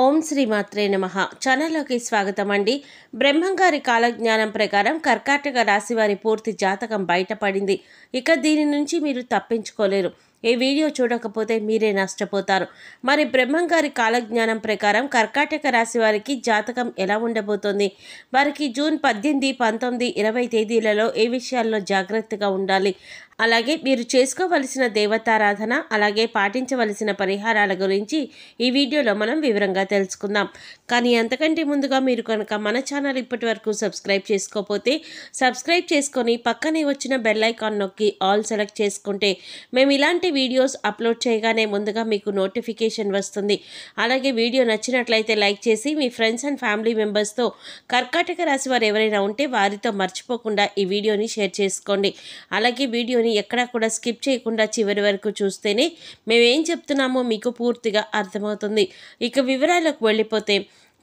ఓం శ్రీ మాత్రే నమః. ఛానల్లోకి స్వాగతం అండి. బ్రహ్మంగారి కాలజ్ఞానం ప్రకారం కర్కాటక రాశి వారి పూర్తి జాతకం బయటపడింది. ఇక దీని నుంచి మీరు తప్పించుకోలేరు. ఈ వీడియో చూడకపోతే మీరే నష్టపోతారు. మరి బ్రహ్మంగారి కాలజ్ఞానం ప్రకారం కర్కాటక రాశి వారికి జాతకం ఎలా ఉండబోతోంది, వారికి జూన్ 18, 19, 20 తేదీలలో ఏ విషయాల్లో జాగ్రత్తగా ఉండాలి, అలాగే మీరు చేసుకోవలసిన దేవతారాధన, అలాగే పాటించవలసిన పరిహారాల గురించి ఈ వీడియోలో మనం వివరంగా తెలుసుకుందాం. కానీ అంతకంటే ముందుగా మీరు కనుక మన ఛానల్ ఇప్పటి వరకు సబ్స్క్రైబ్ చేసుకోకపోతే సబ్స్క్రైబ్ చేసుకొని పక్కనే వచ్చిన బెల్ ఐకాన్ నొక్కి ఆల్ సెలెక్ట్ చేసుకుంటే మేము ఇలాంటి వీడియోస్ అప్లోడ్ చేయగానే ముందుగా మీకు నోటిఫికేషన్ వస్తుంది. అలాగే వీడియో నచ్చినట్లయితే లైక్ చేసి మీ ఫ్రెండ్స్ అండ్ ఫ్యామిలీ మెంబర్స్తో కర్కాటక రాశి వారు ఎవరైనా ఉంటే వారితో మర్చిపోకుండా ఈ వీడియోని షేర్ చేసుకోండి. అలాగే వీడియోని ఎక్కడా కూడా స్కిప్ చేయకుండా చివరి వరకు చూస్తేనే మేమేం చెప్తున్నామో మీకు పూర్తిగా అర్థమవుతుంది. ఇక వివరాలకు వెళ్ళిపోతే,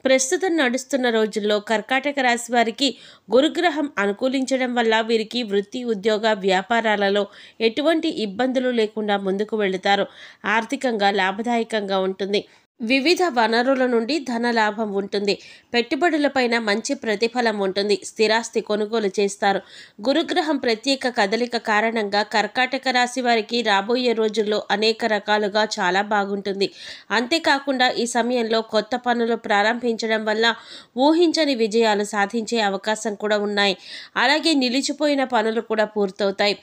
ప్రస్తుతం నడుస్తున్న రోజుల్లో కర్కాటక రాశి వారికి గురుగ్రహం అనుకూలించడం వల్ల వీరికి వృత్తి, ఉద్యోగ, వ్యాపారాలలో ఎటువంటి ఇబ్బందులు లేకుండా ముందుకు వెళుతారు. ఆర్థికంగా లాభదాయకంగా ఉంటుంది. వివిధ వనరుల నుండి ధన లాభం ఉంటుంది. పెట్టుబడులపైన మంచి ప్రతిఫలం ఉంటుంది. స్థిరాస్తి కొనుగోలు చేస్తారు. గురుగ్రహం ప్రత్యేక కదలిక కారణంగా కర్కాటక రాశి వారికి రాబోయే రోజుల్లో అనేక రకాలుగా చాలా బాగుంటుంది. అంతేకాకుండా ఈ సమయంలో కొత్త పనులు ప్రారంభించడం వల్ల ఊహించని విజయాలు సాధించే అవకాశం కూడా ఉన్నాయి. అలాగే నిలిచిపోయిన పనులు కూడా పూర్తవుతాయి.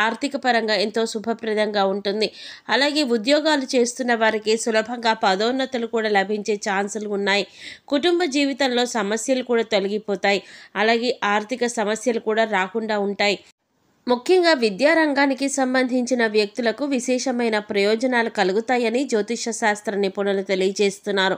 ఆర్థిక పరంగా ఎంతో శుభప్రదంగా ఉంటుంది. అలాగే ఉద్యోగాలు చేస్తున్న వారికి సులభంగా పదోన్నతులు కూడా లభించే ఛాన్సులు ఉన్నాయి. కుటుంబ జీవితంలో సమస్యలు కూడా తొలగిపోతాయి. అలాగే ఆర్థిక సమస్యలు కూడా రాకుండా ఉంటాయి. ముఖ్యంగా విద్యారంగానికి సంబంధించిన వ్యక్తులకు విశేషమైన ప్రయోజనాలు కలుగుతాయని జ్యోతిష శాస్త్ర నిపుణులు తెలియజేస్తున్నారు.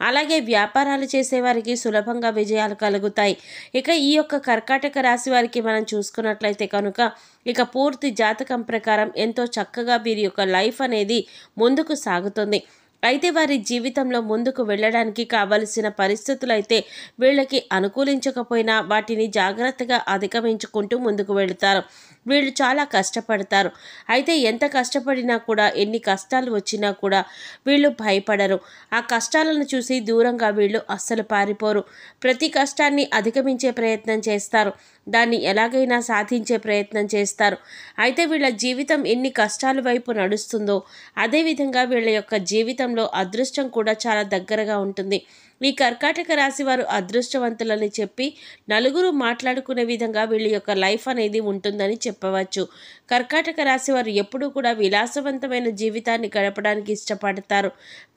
అలాగే వ్యాపారాలు చేసేవారికి సులభంగా విజయాలు కలుగుతాయి. ఇక ఈ యొక్క కర్కాటక రాశి వారికి మనం చూసుకున్నట్లయితే కనుక ఇక పూర్తి జాతకం ప్రకారం ఎంతో చక్కగా వీరి యొక్క లైఫ్ అనేది ముందుకు సాగుతుంది. అయితే వారి జీవితంలో ముందుకు వెళ్ళడానికి కావలసిన పరిస్థితులు అయితే వీళ్ళకి అనుకూలించకపోయినా వాటిని జాగ్రత్తగా అధిగమించుకుంటూ ముందుకు వెళుతారు. వీళ్ళు చాలా కష్టపడతారు. అయితే ఎంత కష్టపడినా కూడా, ఎన్ని కష్టాలు వచ్చినా కూడా వీళ్ళు భయపడరు. ఆ కష్టాలను చూసి దూరంగా వీళ్ళు అస్సలు పారిపోరు. ప్రతి కష్టాన్ని అధిగమించే ప్రయత్నం చేస్తారు. దాన్ని ఎలాగైనా సాధించే ప్రయత్నం చేస్తారు. అయితే వీళ్ళ జీవితం ఎన్ని కష్టాల వైపు నడుస్తుందో అదేవిధంగా వీళ్ళ యొక్క జీవితంలో అదృష్టం కూడా చాలా దగ్గరగా ఉంటుంది. ఈ కర్కాటక రాశి వారు అదృష్టవంతులని చెప్పి నలుగురు మాట్లాడుకునే విధంగా వీళ్ళ యొక్క లైఫ్ అనేది ఉంటుందని చెప్పవచ్చు. కర్కాటక రాశి వారు ఎప్పుడూ కూడా విలాసవంతమైన జీవితాన్ని గడపడానికి ఇష్టపడతారు.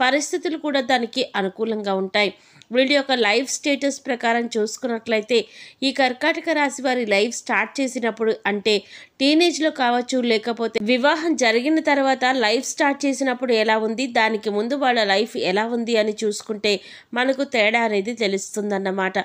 పరిస్థితులు కూడా దానికి అనుకూలంగా ఉంటాయి. వీళ్ళ యొక్క లైఫ్ స్టేటస్ ప్రకారం చూసుకున్నట్లయితే ఈ కర్కాటక రాశి వారి లైఫ్ స్టార్ట్ చేసినప్పుడు, అంటే టీనేజ్లో కావచ్చు, లేకపోతే వివాహం జరిగిన తర్వాత లైఫ్ స్టార్ట్ చేసినప్పుడు ఎలా ఉంది, దానికి ముందు వాళ్ళ లైఫ్ ఎలా ఉంది అని చూసుకుంటే మనకు తేడా అనేది తెలుస్తుందన్నమాట.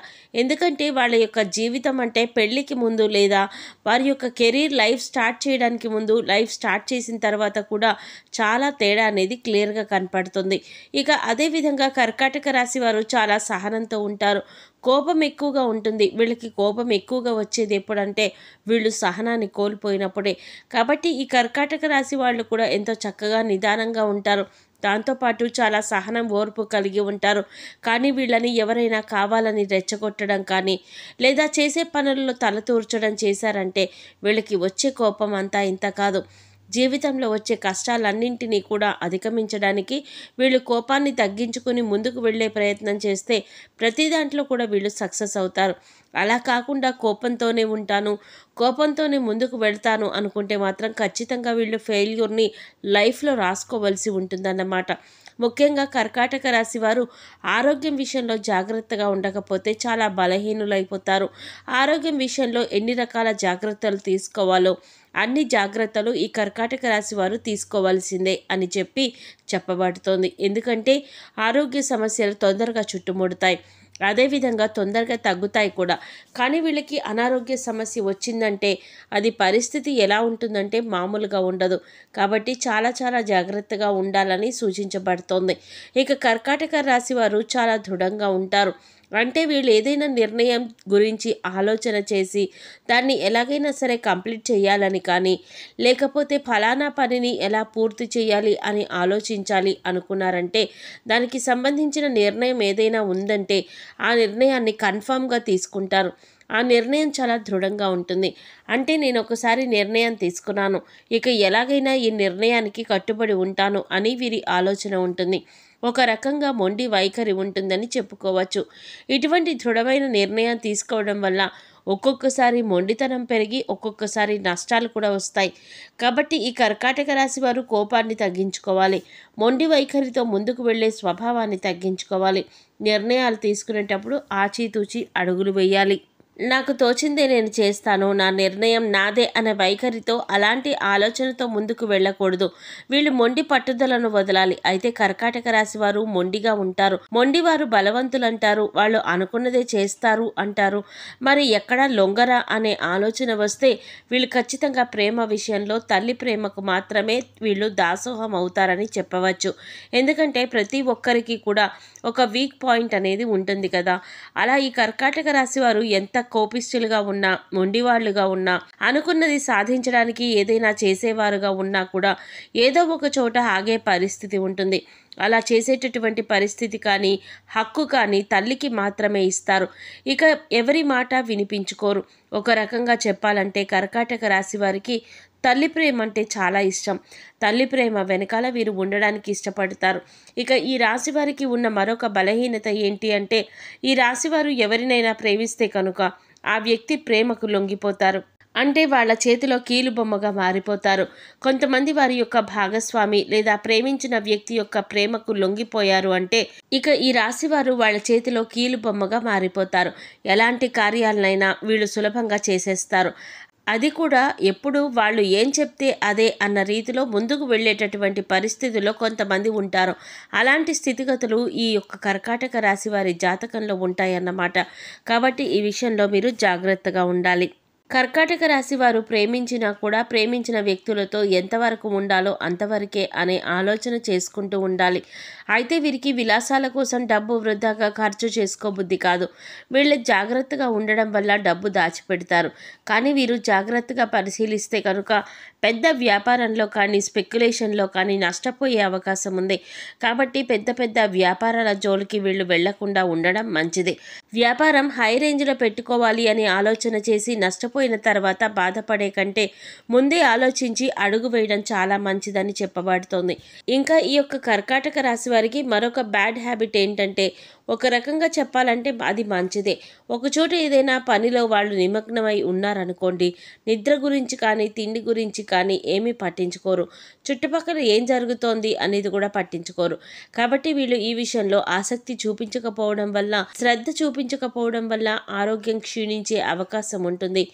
ఎందుకంటే వాళ్ళ యొక్క జీవితం అంటే పెళ్ళికి ముందు లేదా వారి యొక్క కెరీర్ లైఫ్ స్టార్ట్ చేయడానికి ముందు, లైఫ్ స్టార్ట్ చేసిన తర్వాత కూడా చాలా తేడా అనేది క్లియర్గా కనపడుతుంది. ఇక అదేవిధంగా కర్కాటక రాశి వారు చాలా సహనంతో ఉంటారు. కోపం ఎక్కువగా ఉంటుంది. వీళ్ళకి కోపం ఎక్కువగా వచ్చేది ఎప్పుడంటే వీళ్ళు సహనాన్ని కోల్పోయినప్పుడే. కాబట్టి ఈ కర్కాటక రాశి వాళ్ళు కూడా ఎంతో చక్కగా నిదానంగా ఉంటారు. దాంతోపాటు చాలా సహనం, ఓర్పు కలిగి ఉంటారు. కానీ వీళ్ళని ఎవరైనా కావాలని రెచ్చగొట్టడం కానీ, లేదా చేసే పనుల్లో తలతూర్చడం చేశారంటే వీళ్ళకి వచ్చే కోపం అంతా ఇంత కాదు. జీవితంలో వచ్చే కష్టాలన్నింటినీ కూడా అధిగమించడానికి వీళ్ళు కోపాన్ని తగ్గించుకుని ముందుకు వెళ్ళే ప్రయత్నం చేస్తే ప్రతి దాంట్లో కూడా వీళ్ళు సక్సెస్ అవుతారు. అలా కాకుండా కోపంతోనే ఉంటాను, కోపంతోనే ముందుకు వెళ్తాను అనుకుంటే మాత్రం ఖచ్చితంగా వీళ్ళు ఫెయిల్యూర్ని లైఫ్లో రాసుకోవలసి ఉంటుందన్నమాట. ముఖ్యంగా కర్కాటక రాశి వారు ఆరోగ్యం విషయంలో జాగ్రత్తగా ఉండకపోతే చాలా బలహీనులైపోతారు. ఆరోగ్యం విషయంలో ఎన్ని రకాల జాగ్రత్తలు తీసుకోవాలో అన్ని జాగ్రత్తలు ఈ కర్కాటక రాశి వారు తీసుకోవాల్సిందే అని చెప్పబడుతోంది. ఎందుకంటే ఆరోగ్య సమస్యలు తొందరగా చుట్టుముడతాయి, అదేవిధంగా తొందరగా తగ్గుతాయి కూడా. కానీ వీళ్ళకి అనారోగ్య సమస్య వచ్చిందంటే అది పరిస్థితి ఎలా ఉంటుందంటే మామూలుగా ఉండదు. కాబట్టి చాలా చాలా జాగ్రత్తగా ఉండాలని సూచించబడుతోంది. ఇక కర్కాటక రాశి వారు చాలా దృఢంగా ఉంటారు. అంటే వీళ్ళు ఏదైనా నిర్ణయం గురించి ఆలోచన చేసి దాన్ని ఎలాగైనా సరే కంప్లీట్ చేయాలని కానీ, లేకపోతే ఫలానా పనిని ఎలా పూర్తి చేయాలి అని ఆలోచించాలి అనుకున్నారంటే, దానికి సంబంధించిన నిర్ణయం ఏదైనా ఉందంటే ఆ నిర్ణయాన్ని కన్ఫామ్గా తీసుకుంటారు. ఆ నిర్ణయం చాలా దృఢంగా ఉంటుంది. అంటే నేను ఒకసారి నిర్ణయం తీసుకున్నాను, ఇక ఎలాగైనా ఈ నిర్ణయానికి కట్టుబడి ఉంటాను అని వీరి ఆలోచన ఉంటుంది. ఒక రకంగా మొండి వైఖరి ఉంటుందని చెప్పుకోవచ్చు. ఇటువంటి దృఢమైన నిర్ణయం తీసుకోవడం వల్ల ఒక్కొక్కసారి మొండితనం పెరిగి ఒక్కొక్కసారి నష్టాలు కూడా వస్తాయి. కాబట్టి ఈ కర్కాటక రాశి వారు కోపాన్ని తగ్గించుకోవాలి. మొండి వైఖరితో ముందుకు వెళ్ళే స్వభావాన్ని తగ్గించుకోవాలి. నిర్ణయాలు తీసుకునేటప్పుడు ఆచితూచి అడుగులు వేయాలి. నాకు తోచిందే నేను చేస్తాను, నా నిర్ణయం నాదే అనే వైఖరితో, అలాంటి ఆలోచనతో ముందుకు వెళ్ళకూడదు. వీళ్ళు మొండి పట్టుదలను వదలాలి. అయితే కర్కాటక రాశి వారు మొండిగా ఉంటారు. మొండివారు బలవంతులంటారు, వాళ్ళు అనుకున్నదే చేస్తారు అంటారు. మరి ఎక్కడా లొంగరా అనే ఆలోచన వస్తే వీళ్ళు ఖచ్చితంగా ప్రేమ విషయంలో తల్లి ప్రేమకు మాత్రమే వీళ్ళు దాసోహం అవుతారని చెప్పవచ్చు. ఎందుకంటే ప్రతి ఒక్కరికి కూడా ఒక వీక్ పాయింట్ అనేది ఉంటుంది కదా. అలా ఈ కర్కాటక రాశి వారు ఎంత కోపిష్ఠులుగా ఉన్నా, మొండివాళ్లుగా ఉన్నా, అనుకున్నది సాధించడానికి ఏదైనా చేసేవారుగా ఉన్నా కూడా ఏదో ఒక చోట ఆగే పరిస్థితి ఉంటుంది. అలా చేసేటటువంటి పరిస్థితి కానీ, హక్కు కానీ తల్లికి మాత్రమే ఇస్తారు. ఇక ఎవరి మాట వినిపించుకోరు. ఒక రకంగా చెప్పాలంటే కర్కాటక రాశి వారికి తల్లి ప్రేమ అంటే చాలా ఇష్టం. తల్లి ప్రేమ వెనకాల వీరు ఉండడానికి ఇష్టపడతారు. ఇక ఈ రాశి వారికి ఉన్న మరొక బలహీనత ఏంటి అంటే, ఈ రాశివారు ఎవరినైనా ప్రేమిస్తే కనుక ఆ వ్యక్తి ప్రేమకు లొంగిపోతారు. అంటే వాళ్ళ చేతిలో కీలుబొమ్మగా మారిపోతారు. కొంతమంది వారి యొక్క భాగస్వామి లేదా ప్రేమించిన వ్యక్తి యొక్క ప్రేమకు లొంగిపోయారు అంటే ఇక ఈ రాశివారు వాళ్ళ చేతిలో కీలుబొమ్మగా మారిపోతారు. ఎలాంటి కార్యాలనైనా వీళ్ళు సులభంగా చేసేస్తారు. అది కూడా ఎప్పుడు వాళ్ళు ఏం చెప్తే అదే అన్న రీతిలో ముందుకు వెళ్ళేటటువంటి పరిస్థితుల్లో కొంతమంది ఉంటారు. అలాంటి స్థితిగతులు ఈ యొక్క కర్కాటక రాశి వారి జాతకంలో ఉంటాయన్నమాట. కాబట్టి ఈ విషయంలో మీరు జాగ్రత్తగా ఉండాలి. కర్కాటక రాశి వారు ప్రేమించినా కూడా ప్రేమించిన వ్యక్తులతో ఎంతవరకు ఉండాలో అంతవరకే అనే ఆలోచన చేసుకుంటూ ఉండాలి. అయితే వీరికి విలాసాల కోసం డబ్బు వృధాగా ఖర్చు చేసుకోబుద్ధి కాదు. వీళ్ళు జాగ్రత్తగా ఉండడం వల్ల డబ్బు దాచిపెడతారు. కానీ వీరు జాగ్రత్తగా పరిశీలిస్తే కనుక పెద్ద వ్యాపారంలో కానీ స్పెక్యులేషన్లో కానీ నష్టపోయే అవకాశం ఉంది. కాబట్టి పెద్ద పెద్ద వ్యాపారాల జోలికి వీళ్ళు వెళ్లకుండా ఉండడం మంచిది. వ్యాపారం హై రేంజ్లో పెట్టుకోవాలి అని ఆలోచన చేసి నష్టపోయిన తర్వాత బాధపడే కంటే ముందే ఆలోచించి అడుగు వేయడం చాలా మంచిదని చెప్పబడుతోంది. ఇంకా ఈ యొక్క కర్కాటక రాశి వారికి మరొక బ్యాడ్ హ్యాబిట్ ఏంటంటే, ఒక రకంగా చెప్పాలంటే అది మంచిదే. ఒకచోట ఏదైనా పనిలో వాళ్ళు నిమగ్నమై ఉన్నారనుకోండి, నిద్ర గురించి కానీ తిండి గురించి కానీ ఏమీ పట్టించుకోరు. చుట్టుపక్కల ఏం జరుగుతోంది అనేది కూడా పట్టించుకోరు. కాబట్టి వీళ్ళు ఈ విషయంలో ఆసక్తి చూపించకపోవడం వల్ల, శ్రద్ధ చూపించకపోవడం వల్ల ఆరోగ్యం క్షీణించే అవకాశం ఉంటుంది.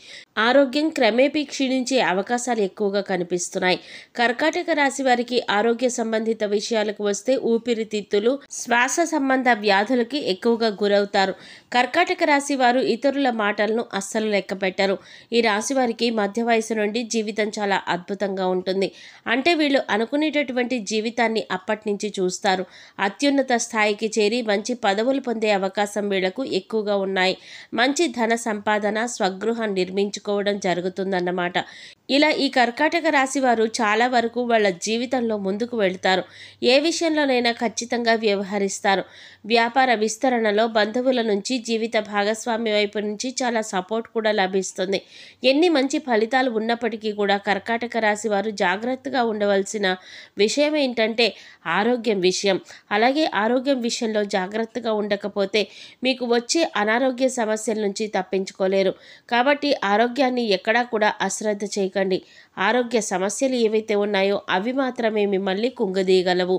ఆరోగ్యం క్రమేపీ క్షీణించే అవకాశాలు ఎక్కువగా కనిపిస్తున్నాయి. కర్కాటక రాశి వారికి ఆరోగ్య సంబంధిత విషయాలకు వస్తే ఊపిరితిత్తులు, శ్వాస సంబంధ వ్యాధులకి ఎక్కువగా గురవుతారు. కర్కాటక రాశి వారు ఇతరుల మాటలను అస్సలు లెక్క పెట్టరు. ఈ రాశి వారికి మధ్య వయసు నుండి జీవితం చాలా అద్భుతంగా ఉంటుంది. అంటే వీళ్ళు అనుకునేటటువంటి జీవితాన్ని అప్పటి నుంచి చూస్తారు. అత్యున్నత స్థాయికి చేరి మంచి పదవులు పొందే అవకాశం వీళ్లకు ఎక్కువగా ఉన్నాయి. మంచి ధన సంపాదన, స్వగృహం నిర్మించుకోవడం జరుగుతుందన్నమాట. ఇలా ఈ కర్కాటక రాశి వారు చాలా వరకు వాళ్ళ జీవితంలో ముందుకు వెళ్తారు. ఏ విషయంలోనైనా ఖచ్చితంగా వ్యవహరిస్తారు. వ్యాపార విస్తరణలో బంధువుల నుంచి, జీవిత భాగస్వామి వైపు నుంచి చాలా సపోర్ట్ కూడా లభిస్తుంది. ఎన్ని మంచి ఫలితాలు ఉన్నప్పటికీ కూడా కర్కాటక రాశి వారు జాగ్రత్తగా ఉండవలసిన విషయం ఏంటంటే ఆరోగ్యం విషయం. అలాగే ఆరోగ్యం విషయంలో జాగ్రత్తగా ఉండకపోతే మీకు వచ్చే అనారోగ్య సమస్యల నుంచి తప్పించుకోలేరు. కాబట్టి ఆరోగ్యాన్ని ఎక్కడా కూడా అశ్రద్ధ చేయకండి. ఆరోగ్య సమస్యలు ఏవైతే ఉన్నాయో అవి మాత్రమే మిమ్మల్ని కుంగదీయగలవు.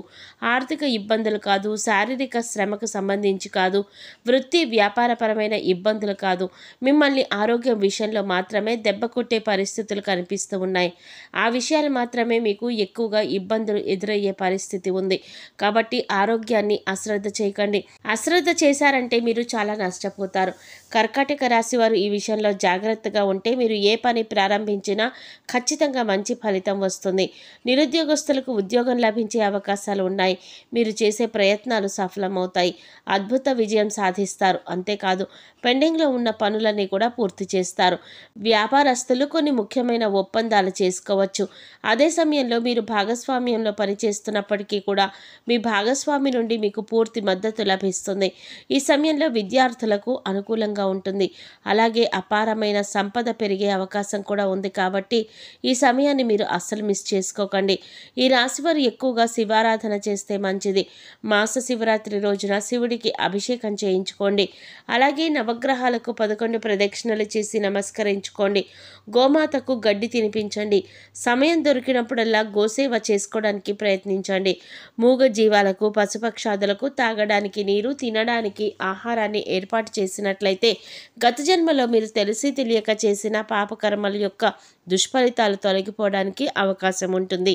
ఆర్థిక ఇబ్బందులు కాదు, శారీరక శ్రమకు సంబంధించి కాదు, వృత్తి వ్యాపారపరమైన ఇబ్బందులు కాదు, మిమ్మల్ని ఆరోగ్యం విషయంలో మాత్రమే దెబ్బ కొట్టే పరిస్థితులు కనిపిస్తూ ఉన్నాయి. ఆ విషయాలు మాత్రమే మీకు ఎక్కువగా ఇబ్బందులు ఎదురయ్యే పరిస్థితి ఉంది. కాబట్టి ఆరోగ్యాన్ని అశ్రద్ధ చేయకండి. అశ్రద్ధ చేశారంటే మీరు చాలా నష్టపోతారు. కర్కాటక రాశి వారు ఈ విషయంలో జాగ్రత్తగా ఉంటే మీరు ఏ పని ప్రారంభించినా ఖచ్చితంగా మంచి ఫలితం వస్తుంది. నిరుద్యోగస్తులకు ఉద్యోగం లభించే అవకాశాలు ఉన్నాయి. మీరు చేసే ప్రయత్నాలు సఫలమవుతాయి. పనులపై అద్భుత విజయం సాధిస్తారు. అంతేకాదు పెండింగ్లో ఉన్న పనులన్నీ కూడా పూర్తి చేస్తారు. వ్యాపారస్తులు కొన్ని ముఖ్యమైన ఒప్పందాలు చేసుకోవచ్చు. అదే సమయంలో మీరు భాగస్వామ్యంలో పనిచేస్తున్నప్పటికీ కూడా మీ భాగస్వామి నుండి మీకు పూర్తి మద్దతు లభిస్తుంది. ఈ సమయంలో విద్యార్థులకు అనుకూలంగా ఉంటుంది. అలాగే అపారమైన సంపద పెరిగే అవకాశం కూడా ఉంది కాబట్టి ఈ సమయాన్ని మీరు అస్సలు మిస్ చేసుకోకండి. ఈ రాశి వారు ఎక్కువగా శివారాధన చేస్తే మంచిది. మాస శివరాత్రి రోజున శివుడికి అభిషేకం చేయించుకోండి. అలాగే నవగ్రహాలకు 11 ప్రదక్షిణలు చేసి నమస్కరించుకోండి. గోమాతకు గడ్డి తినిపించండి. సమయం దొరికినప్పుడల్లా గోసేవ చేసుకోవడానికి ప్రయత్నించండి. మూగ జీవాలకు పశుపక్షాదులకు తాగడానికి నీరు, తినడానికి ఆహారాన్ని ఏర్పాటు చేసినట్లయితే గత జన్మలో మీరు తెలిసి తెలియక చేసిన పాపకర్మల యొక్క దుష్ఫలితాలు తొలగిపోవడానికి అవకాశం ఉంటుంది.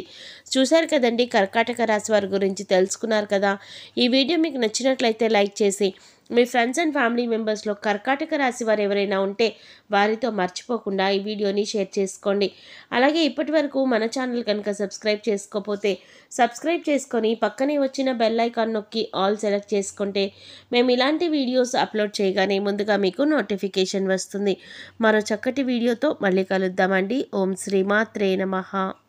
చూశారు కదండి, కర్కాటక రాశి వారి గురించి తెలుసుకున్నారు కదా. ఈ వీడియో మీకు నచ్చినట్లయితే లైక్ చేసి మీ ఫ్రెండ్స్ అండ్ ఫ్యామిలీ మెంబర్స్లో కర్కాటక రాశి వారు ఎవరైనా ఉంటే వారితో మర్చిపోకుండా ఈ వీడియోని షేర్ చేసుకోండి. అలాగే ఇప్పటి వరకు మన ఛానల్ కనుక సబ్స్క్రైబ్ చేసుకోకపోతే సబ్స్క్రైబ్ చేసుకొని పక్కనే వచ్చిన బెల్ ఐకాన్ నొక్కి ఆల్ సెలెక్ట్ చేసుకుంటే మేము ఇలాంటి వీడియోస్ అప్లోడ్ చేయగానే ముందుగా మీకు నోటిఫికేషన్ వస్తుంది. మరో చక్కటి వీడియోతో మళ్ళీ కలుద్దామండి. ఓం శ్రీమాత్రే నమః.